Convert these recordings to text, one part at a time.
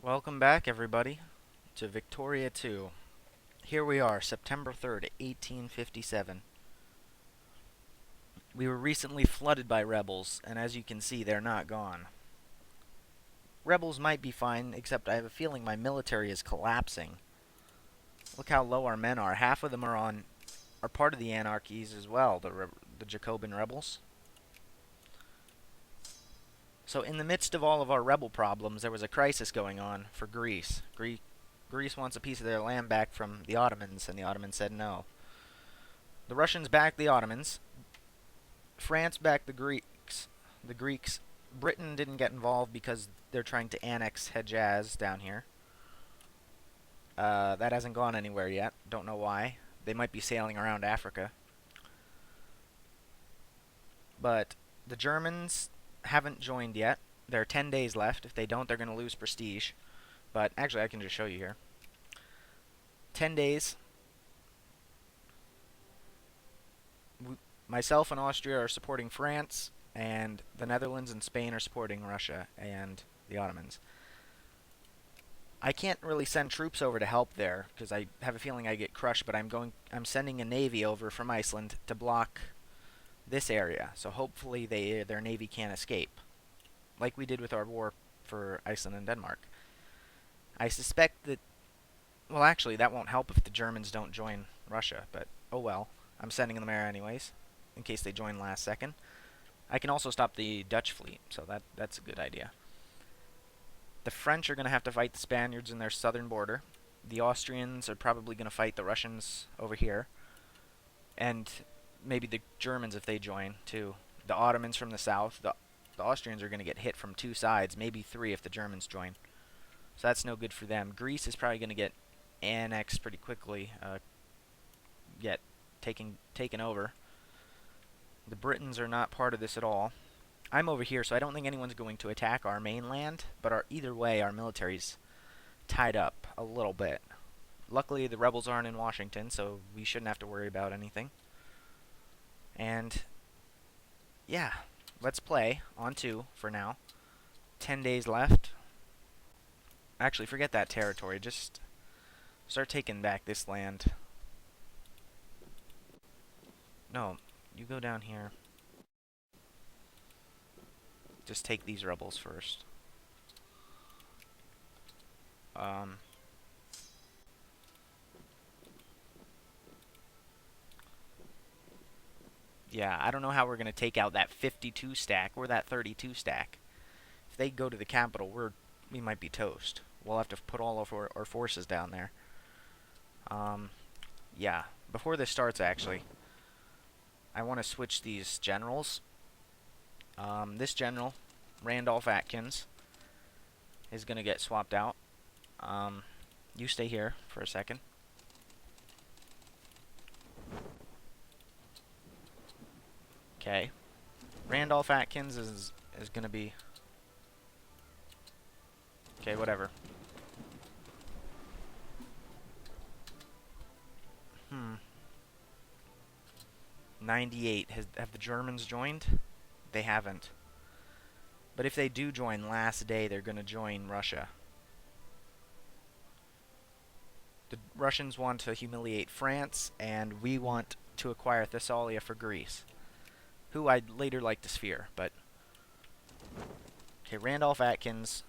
Welcome back, everybody, to Victoria 2. Here we are, September 3rd, 1857. We were recently flooded by rebels, and as you can see, they're not gone. Rebels might be fine, except I have a feeling my military is collapsing. Look how low our men are. Half of them are part of the anarchies as well, the Jacobin rebels. So in the midst of all of our rebel problems, there was a crisis going on for Greece. Greece wants a piece of their land back from the Ottomans, and the Ottomans said no. The Russians backed the Ottomans. France backed the Greeks. Britain didn't get involved because they're trying to annex Hejaz down here. That hasn't gone anywhere yet. Don't know why. They might be sailing around Africa. But the Germans haven't joined yet. There are 10 days left. If they don't, they're going to lose prestige. But actually, I can just show you here. 10 days. Myself and Austria are supporting France, and the Netherlands and Spain are supporting Russia and the Ottomans. I can't really send troops over to help there because I have a feeling I get crushed, but I'm sending a navy over from Iceland to block this area. So hopefully their navy can't escape, like we did with our war for Iceland and Denmark. I suspect that, well, actually that won't help if the Germans don't join Russia, but oh well. I'm sending them there anyways, in case they join last second. I can also stop the Dutch fleet, so that's a good idea. The French are going to have to fight the Spaniards in their southern border. The Austrians are probably going to fight the Russians over here. And maybe the Germans if they join, too. The Ottomans from the south. The Austrians are going to get hit from two sides, maybe three if the Germans join. So that's no good for them. Greece is probably going to get annexed pretty quickly, get taken over. The Britons are not part of this at all. I'm over here, so I don't think anyone's going to attack our mainland, but either way, our military's tied up a little bit. Luckily, the rebels aren't in Washington, so we shouldn't have to worry about anything. And, yeah, let's play on 2 for now. 10 days left. Actually, forget that territory. Just start taking back this land. No, you go down here. Just take these rebels first. Yeah, I don't know how we're going to take out that 52 stack or that 32 stack. If they go to the capital, we might be toast. We'll have to put all of our forces down there. Yeah, before this starts, actually, I want to switch these generals. This general, Randolph Atkins, is going to get swapped out. You stay here for a second. Okay. Randolph Atkins is going to be... Okay, whatever. 98. Have the Germans joined? They haven't. But if they do join last day, they're going to join Russia. The Russians want to humiliate France, and we want to acquire Thessalia for Greece, who I'd later like to sphere, but... Okay, Randolph Atkins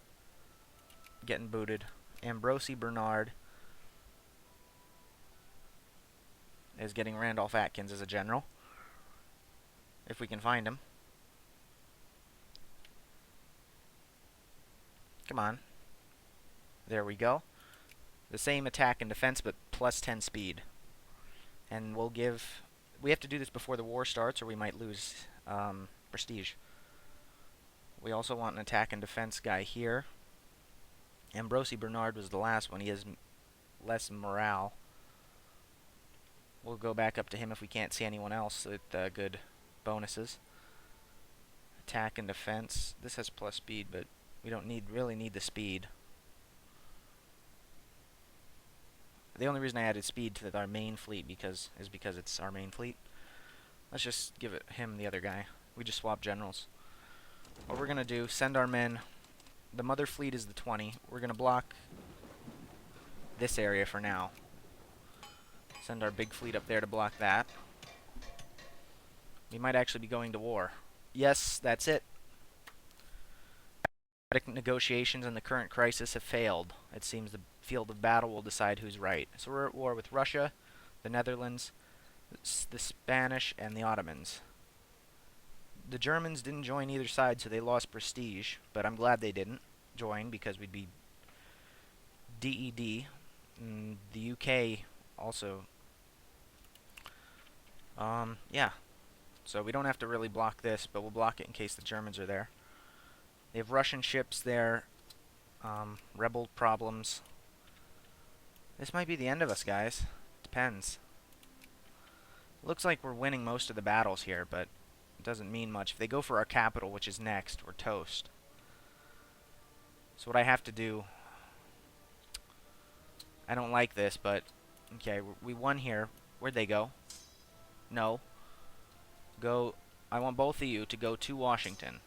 getting booted. Ambrosi Bernard is getting Randolph Atkins as a general, if we can find him. Come on. There we go. The same attack and defense, but plus 10 speed. And we'll give... We have to do this before the war starts, or we might lose prestige. We also want an attack and defense guy here. Ambrosi Bernard was the last one. He has less morale. We'll go back up to him if we can't see anyone else with good bonuses. Attack and defense. This has plus speed, but we don't really need the speed. The only reason I added speed to our main fleet is because it's our main fleet. Let's just give him the other guy. We just swap generals. What we're going to do, send our men the mother fleet is the 20. We're going to block this area for now. Send our big fleet up there to block that. We might actually be going to war. Yes, that's it. Negotiations in the current crisis have failed. It seems the field of battle will decide who's right. So we're at war with Russia, the Netherlands, the Spanish, and the Ottomans. The Germans didn't join either side, so they lost prestige, but I'm glad they didn't join because we'd be DED. And the UK also. Yeah. So we don't have to really block this, but we'll block it in case the Germans are there. They have Russian ships there. Rebel problems. This might be the end of us, guys. Depends. Looks like we're winning most of the battles here, but it doesn't mean much. If they go for our capital, which is next, we're toast. So what I have to do... I don't like this, but... Okay, we won here. Where'd they go? No. Go... I want both of you to go to Washington.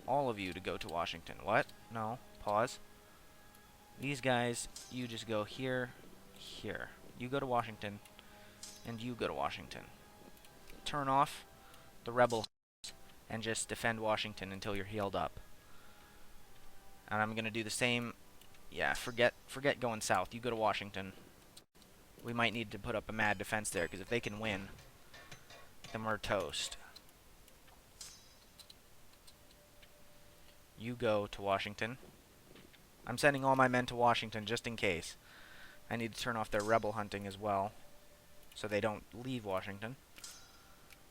All of you to go to Washington. What? No. Pause. These guys, you just go here, here. You go to Washington, and you go to Washington. Turn off the rebel and just defend Washington until you're healed up. And I'm going to do the same. Yeah, forget going south. You go to Washington. We might need to put up a mad defense there, because if they can win, then we're toast. You go to Washington. I'm sending all my men to Washington just in case. I need to turn off their rebel hunting as well, so they don't leave Washington.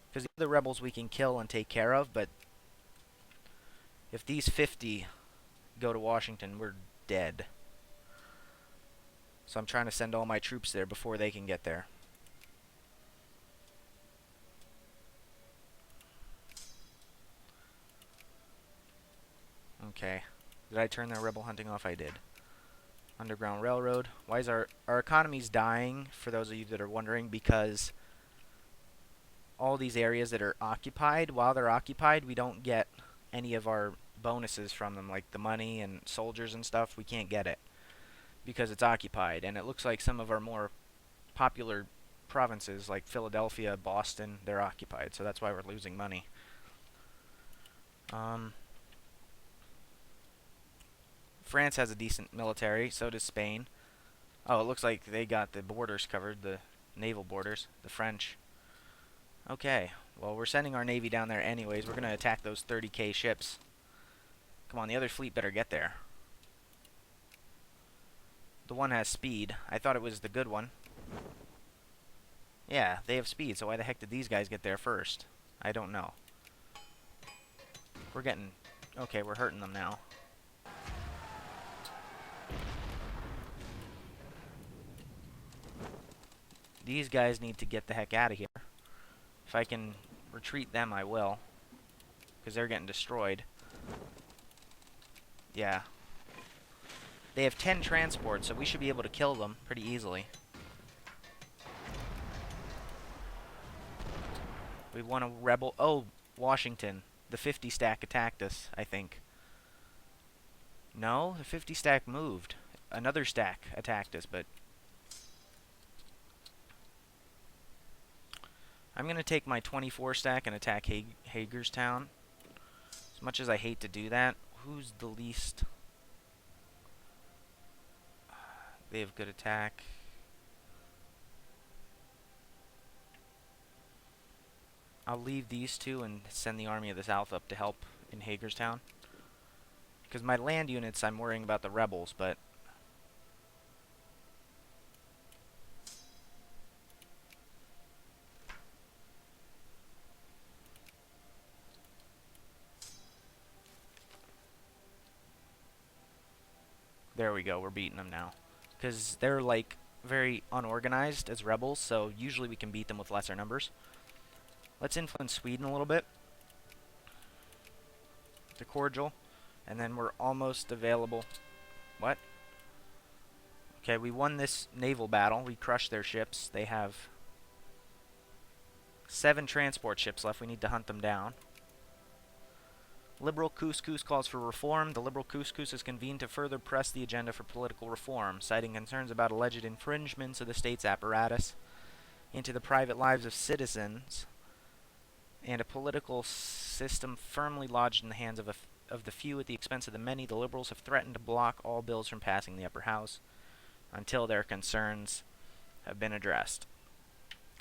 Because the other rebels we can kill and take care of, but if these 50 go to Washington, we're dead. So I'm trying to send all my troops there before they can get there. Okay. Did I turn their rebel hunting off? I did. Underground Railroad. Why is our economy's dying, for those of you that are wondering, because all these areas that are occupied, while they're occupied, we don't get any of our bonuses from them, like the money and soldiers and stuff. We can't get it because it's occupied. And it looks like some of our more popular provinces, like Philadelphia, Boston, they're occupied. So that's why we're losing money. France has a decent military, so does Spain. Oh, it looks like they got the borders covered, the naval borders, the French. Okay, well, we're sending our navy down there anyways. We're going to attack those 30k ships. Come on, the other fleet better get there. The one has speed. I thought it was the good one. Yeah, they have speed, so why the heck did these guys get there first? I don't know. We're getting... Okay, we're hurting them now. These guys need to get the heck out of here. If I can retreat them, I will. Because they're getting destroyed. Yeah. They have 10 transports, so we should be able to kill them pretty easily. We want a rebel... Oh, Washington. The 50 stack attacked us, I think. No, the 50 stack moved. Another stack attacked us, but... I'm going to take my 24 stack and attack Hagerstown. As much as I hate to do that, who's the least... They have good attack. I'll leave these two and send the Army of the South up to help in Hagerstown. Because my land units, I'm worrying about the rebels, but... There we go, we're beating them now. Because they're, like, very unorganized as rebels, so usually we can beat them with lesser numbers. Let's influence Sweden a little bit. The cordial. And then we're almost available. What? Okay, we won this naval battle. We crushed their ships. They have 7 transport ships left. We need to hunt them down. Liberal couscous calls for reform. The liberal couscous is convened to further press the agenda for political reform, citing concerns about alleged infringements of the state's apparatus into the private lives of citizens and a political system firmly lodged in the hands of the few at the expense of the many. The Liberals have threatened to block all bills from passing the upper house until their concerns have been addressed.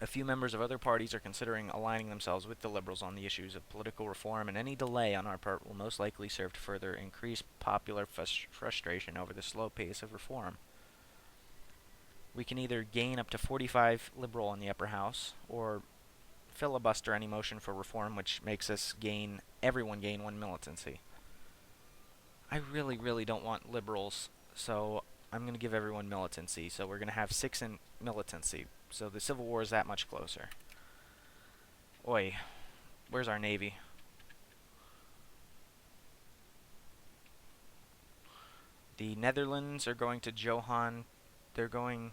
A few members of other parties are considering aligning themselves with the Liberals on the issues of political reform, and any delay on our part will most likely serve to further increase popular frustration over the slow pace of reform. We can either gain up to 45 Liberal in the upper house, or filibuster any motion for reform, which makes us everyone gain 1 militancy. I really, really don't want Liberals, so I'm going to give everyone militancy. So we're going to have 6 in militancy. So the Civil War is that much closer. Oi, where's our Navy? The Netherlands are going to Johan. They're going...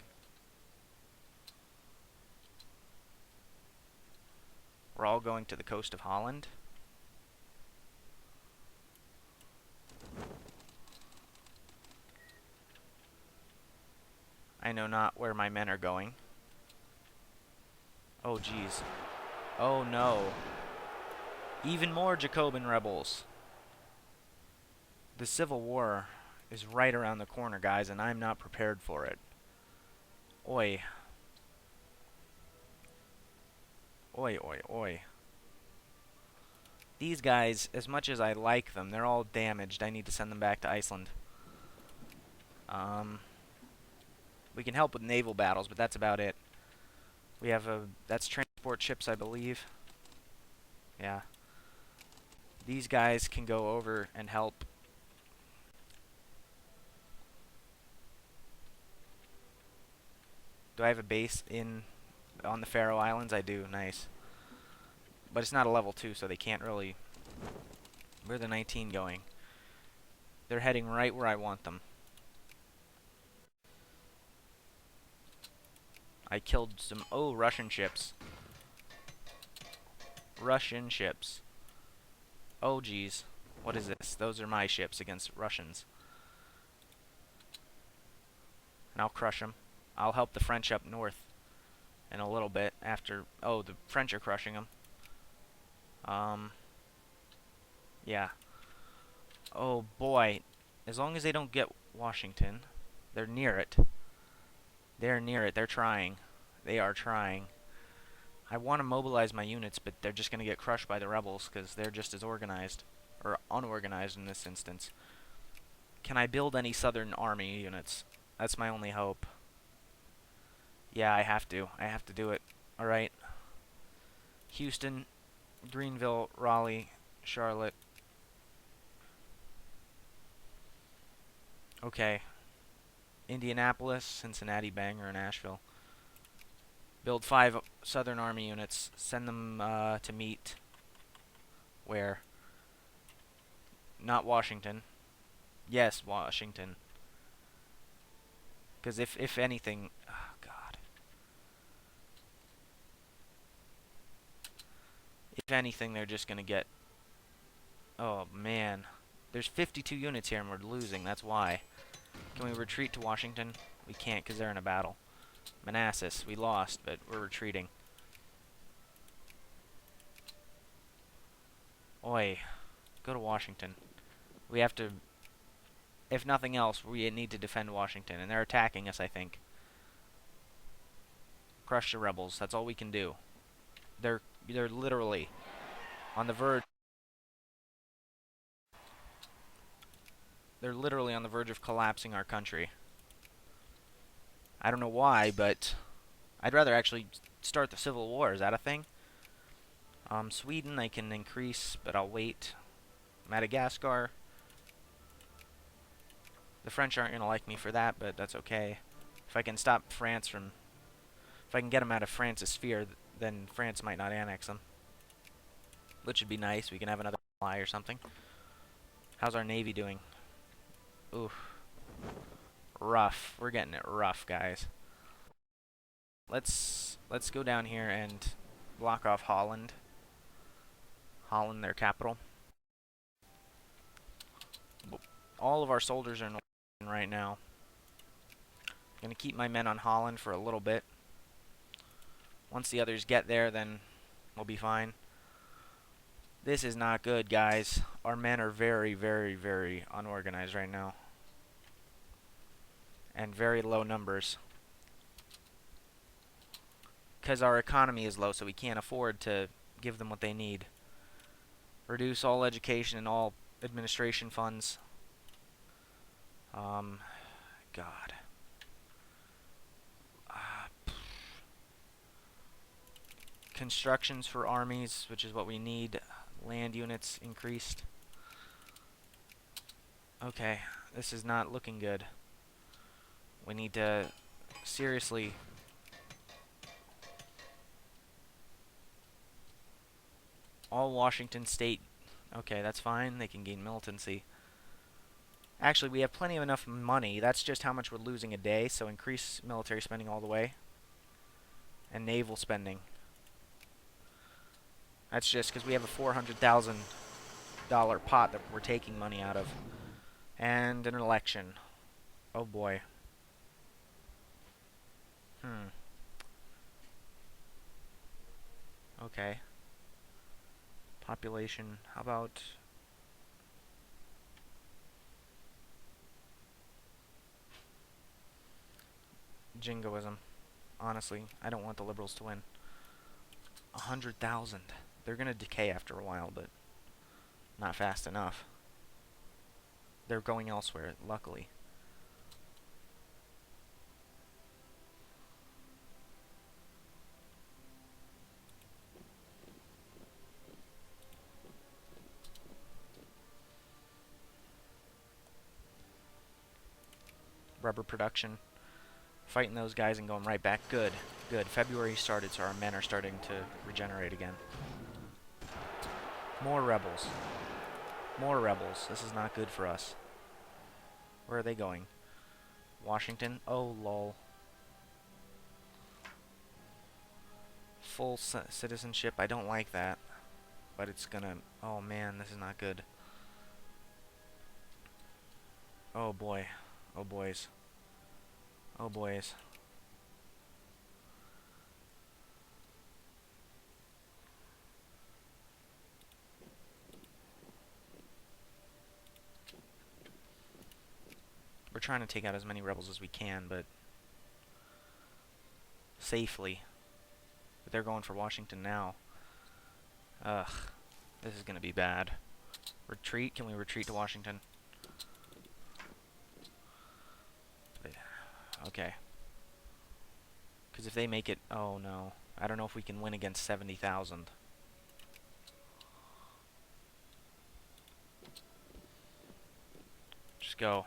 We're all going to the coast of Holland. I know not where my men are going. Oh, jeez. Oh, no. Even more Jacobin rebels. The Civil War is right around the corner, guys, and I'm not prepared for it. Oi. Oi, oi, oi. These guys, as much as I like them, they're all damaged. I need to send them back to Iceland. We can help with naval battles, but that's about it. We have that's transport ships, I believe. Yeah. These guys can go over and help. Do I have a base on the Faroe Islands? I do. Nice. But it's not a level 2, so they can't really... Where are the 19 going? They're heading right where I want them. I killed some... Oh, Russian ships. Russian ships. Oh, geez. What is this? Those are my ships against Russians. And I'll crush them. I'll help the French up north in a little bit after... Oh, the French are crushing them. Yeah. Oh, boy. As long as they don't get Washington, they're near it. They're near it. They're trying. They are trying. I want to mobilize my units, but they're just going to get crushed by the rebels because they're just as organized. Or unorganized in this instance. Can I build any Southern Army units? That's my only hope. Yeah, I have to. I have to do it. Alright. Houston, Greenville, Raleigh, Charlotte. Okay. Indianapolis, Cincinnati, Bangor, and Asheville. Build 5 Southern Army units. Send them to meet. Where? Not Washington. Yes, Washington. Because if anything... Oh, God. If anything, they're just going to get... Oh, man. There's 52 units here and we're losing. That's why. Can we retreat to Washington? We can't because they're in a battle. Manassas. We lost, but we're retreating. Oi. Go to Washington. We have to... If nothing else, we need to defend Washington. And they're attacking us, I think. Crush the rebels. That's all we can do. They're literally on the verge. They're literally on the verge of collapsing our country. I don't know why, but I'd rather actually start the Civil War. Is that a thing? Sweden I can increase, but I'll wait. Madagascar. The French aren't going to like me for that, but that's okay. If I can stop France from... If I can get them out of France's sphere, then France might not annex them. Which would be nice. We can have another ally or something. How's our Navy doing? Oof. Rough. We're getting it rough, guys. Let's go down here and block off Holland. Holland, their capital. All of our soldiers are in right now. Gonna keep my men on Holland for a little bit. Once the others get there, then we'll be fine. This is not good, guys. Our men are very, very, very unorganized right now. And very low numbers. Because our economy is low, so we can't afford to give them what they need. Reduce all education and all administration funds. God. Constructions for armies, which is what we need. Land units increased. Okay, this is not looking good. We need to seriously... All Washington State. Okay, that's fine. They can gain militancy. Actually, we have plenty of enough money. That's just how much we're losing a day, so increase military spending all the way. And naval spending. That's just because we have a $400,000 pot that we're taking money out of. And an election. Oh boy. Okay. Population. How about... Jingoism. Honestly, I don't want the liberals to win. 100,000. They're gonna decay after a while, but not fast enough. They're going elsewhere, luckily. Rubber production. Fighting those guys and going right back. Good. Good. February started, so our men are starting to regenerate again. More rebels. More rebels. This is not good for us. Where are they going? Washington? Oh, lol. Full citizenship. I don't like that. But it's gonna... Oh, man. This is not good. Oh, boy. Oh, boys. Oh, boys. We're trying to take out as many rebels as we can, but safely. But they're going for Washington now. Ugh. This is gonna be bad. Retreat? Can we retreat to Washington? Okay. Because if they make it... Oh, no. I don't know if we can win against 70,000. Just go.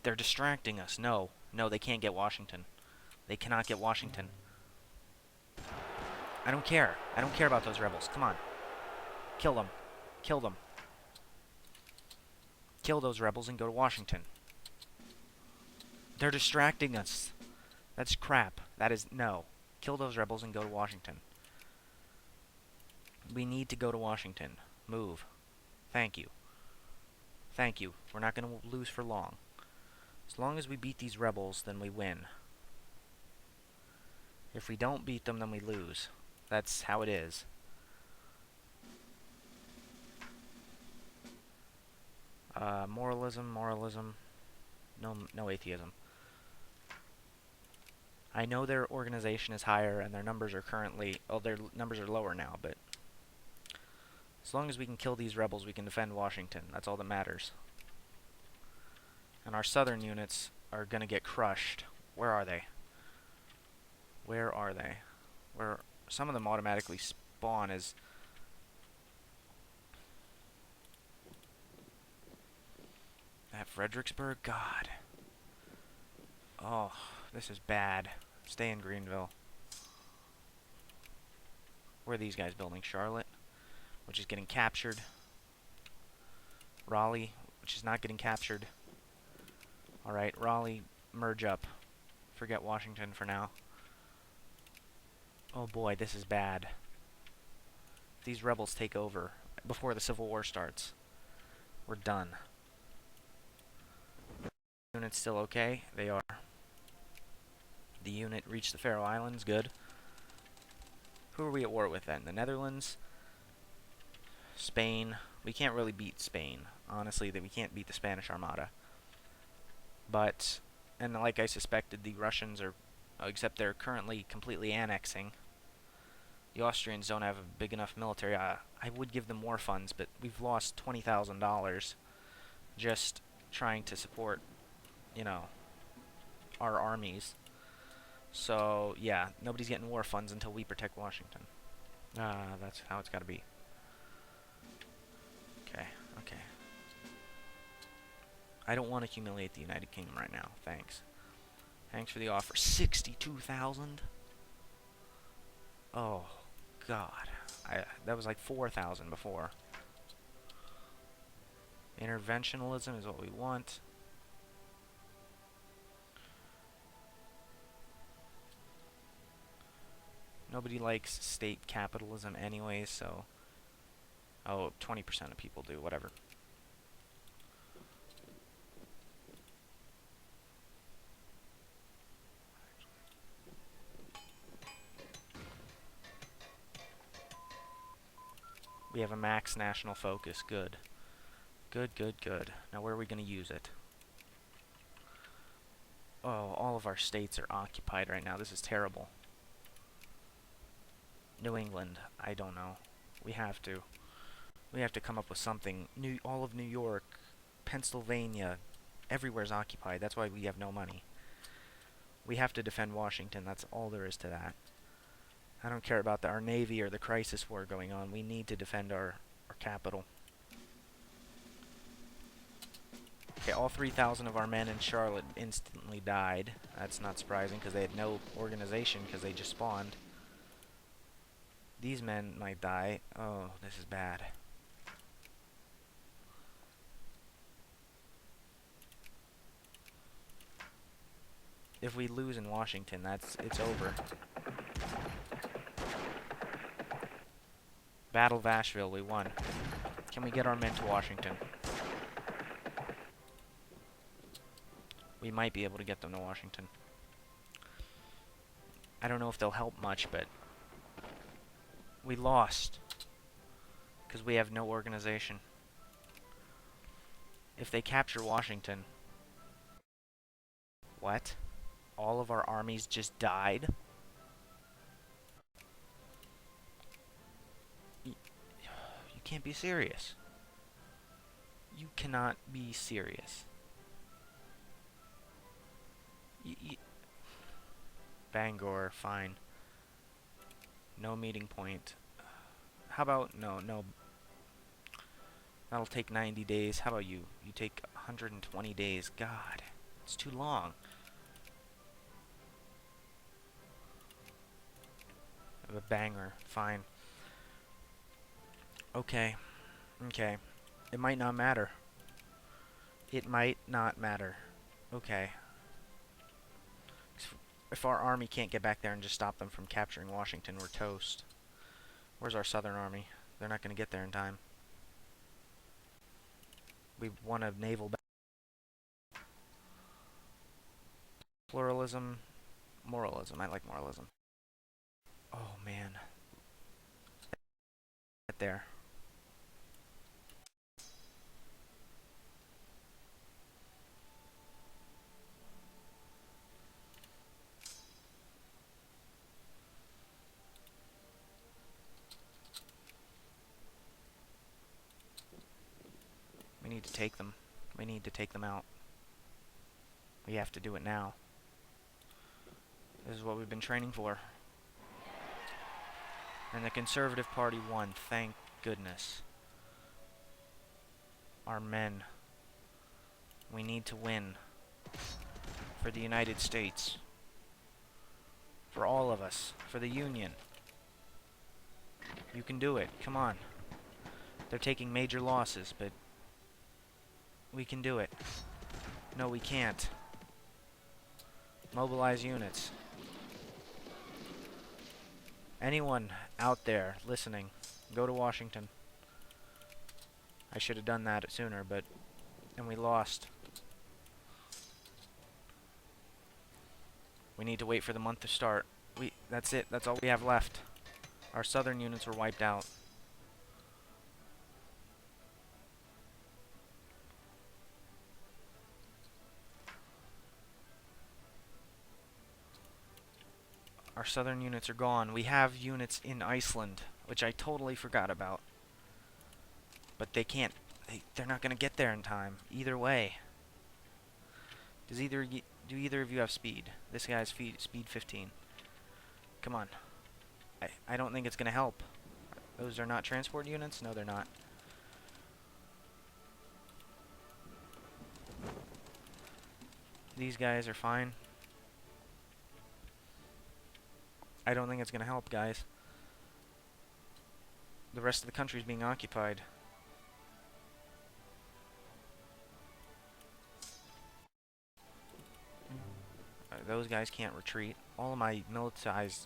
They're distracting us. No. No, they can't get Washington. They cannot get Washington. I don't care. I don't care about those rebels. Come on. Kill them. Kill them. Kill those rebels and go to Washington. They're distracting us. That's crap. That is... No. Kill those rebels and go to Washington. We need to go to Washington. Move. Thank you. Thank you. We're not going to lose for long. As long as we beat these rebels, then we win. If we don't beat them, then we lose. That's how it is. Moralism. No atheism. I know their organization is higher and their numbers are currently... Oh, their numbers are lower now, but... As long as we can kill these rebels, we can defend Washington. That's all that matters. And our southern units are gonna get crushed. Where are they? Where are they? Where... Some of them automatically spawn as... At Fredericksburg? God. Oh, this is bad. Stay in Greenville. Where are these guys building? Charlotte, which is getting captured. Raleigh, which is not getting captured. Alright, Raleigh, merge up. Forget Washington for now. Oh boy, this is bad. If these rebels take over before the Civil War starts, we're done. units still okay? They are. The unit reached the Faroe Islands. Good. Who are we at war with then? The Netherlands? Spain? We can't really beat Spain. Honestly, we can't beat the Spanish Armada. But, and like I suspected, the Russians are, except they're currently completely annexing. The Austrians don't have a big enough military. I would give them more funds, but we've lost $20,000 just trying to support, you know, our armies. So, yeah, nobody's getting war funds until we protect Washington. That's how it's got to be. Okay, okay. I don't want to humiliate the United Kingdom right now. Thanks. Thanks for the offer. 62,000? Oh, God. That was like 4,000 before. Interventionalism is what we want. Nobody likes state capitalism anyway, so... Oh, 20% of people do, whatever. We have a max national focus. Good. Good, good, good. Now where are we going to use it? Oh, all of our states are occupied right now. This is terrible. New England. I don't know. We have to. We have to come up with something. All of New York, Pennsylvania, everywhere's occupied. That's why we have no money. We have to defend Washington. That's all there is to that. I don't care about our Navy or the crisis war going on. We need to defend our capital. Okay, all 3,000 of our men in Charlotte instantly died. That's not surprising because they had no organization because they just spawned. These men might die. Oh, this is bad. If we lose in Washington, it's over. Battle of Asheville, we won. Can we get our men to Washington? We might be able to get them to Washington. I don't know if they'll help much, but we lost because we have no organization. If they capture Washington... What? All of our armies just died? You can't be serious. You cannot be serious. Bangor, fine. No meeting point. How about... No. That'll take 90 days. How about you? You take 120 days. God, it's too long. A banger. Fine. Okay. Okay. It might not matter. It might not matter. Okay. If our army can't get back there and just stop them from capturing Washington, we're toast. Where's our southern army? They're not going to get there in time. We won a naval battle. Pluralism. Moralism. I like moralism. Oh, man. Get there. We need to take them. We need to take them out. We have to do it now. This is what we've been training for. And the Conservative Party won. Thank goodness. Our men. We need to win. For the United States. For all of us. For the Union. You can do it. Come on. They're taking major losses, but we can do it. No, we can't. Mobilize units. Anyone out there listening, go to Washington. I should have done that sooner, and we lost. We need to wait for the month to start. That's it. That's all we have left. Our southern units were wiped out. Our southern units are gone. We have units in Iceland, which I totally forgot about. But they can't. They're not going to get there in time. Either way. Do either of you have speed? This guy has speed 15. Come on. I don't think it's going to help. Those are not transport units? No, they're not. These guys are fine. I don't think it's going to help, guys. The rest of the country is being occupied. Those guys can't retreat. All of my militaries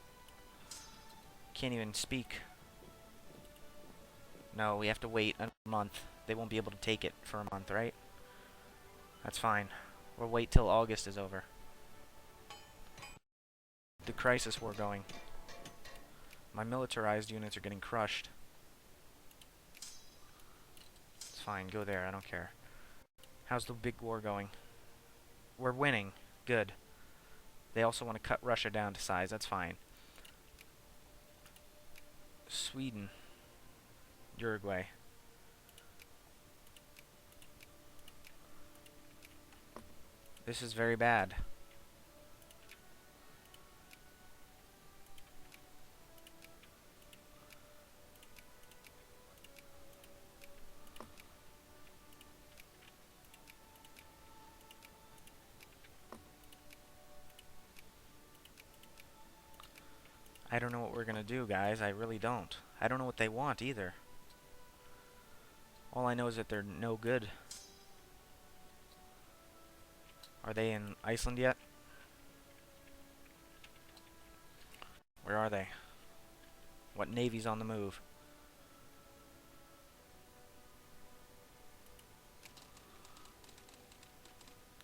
can't even speak. No, we have to wait a month. They won't be able to take it for a month, right? That's fine. We'll wait till August is over. The crisis war going. My militarized units are getting crushed. It's fine, go there, I don't care. How's the big war going? We're winning. Good. They also want to cut Russia down to size, that's fine. Sweden. Uruguay. This is very bad. I don't know what we're gonna do, guys. I really don't. I don't know what they want either. All I know is that they're no good. Are they in Iceland yet? Where are they? What navy's on the move?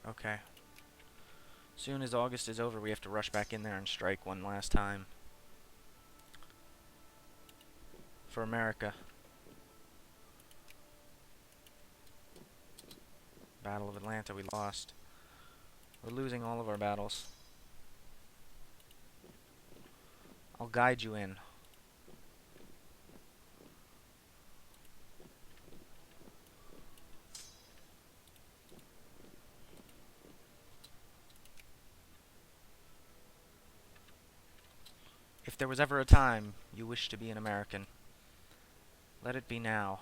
Okay. Soon as August is over, we have to rush back in there and strike one last time. For America. Battle of Atlanta, we lost. We're losing all of our battles. I'll guide you in. If there was ever a time you wish to be an American, let it be now.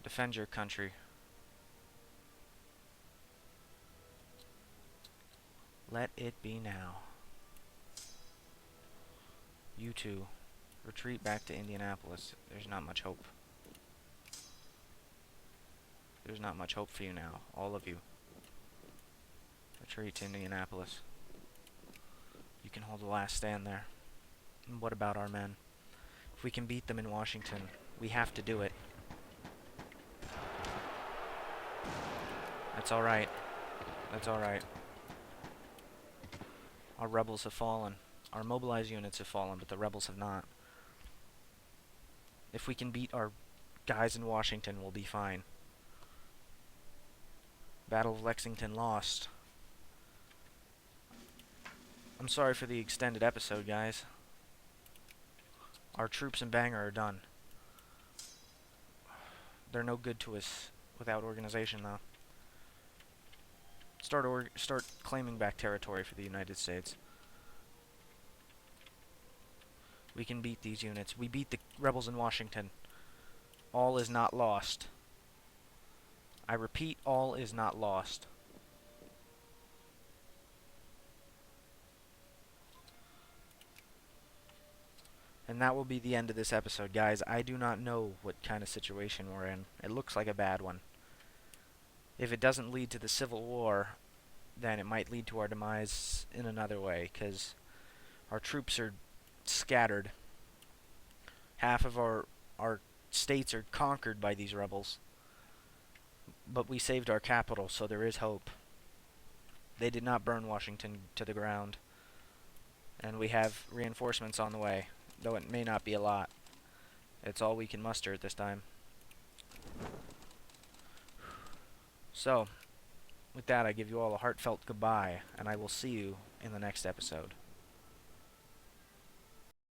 Defend your country. Let it be now. You two, retreat back to Indianapolis. There's not much hope. There's not much hope for you now, all of you. Retreat to Indianapolis. You can hold the last stand there. And what about our men? If we can beat them in Washington, we have to do it. That's alright. That's alright. Our rebels have fallen. Our mobilized units have fallen, but the rebels have not. If we can beat our guys in Washington, we'll be fine. Battle of Lexington lost. I'm sorry for the extended episode, guys. Our troops in Bangor are done. They're no good to us without organization, though. Start claiming back territory for the United States. We can beat these units. We beat the rebels in Washington. All is not lost. I repeat, all is not lost. And that will be the end of this episode, guys. I do not know what kind of situation we're in. It looks like a bad one. If it doesn't lead to the Civil War, then it might lead to our demise in another way, because our troops are scattered. Half of our states are conquered by these rebels. But we saved our capital, so there is hope. They did not burn Washington to the ground. And we have reinforcements on the way, though it may not be a lot. It's all we can muster at this time. So, with that, I give you all a heartfelt goodbye, and I will see you in the next episode.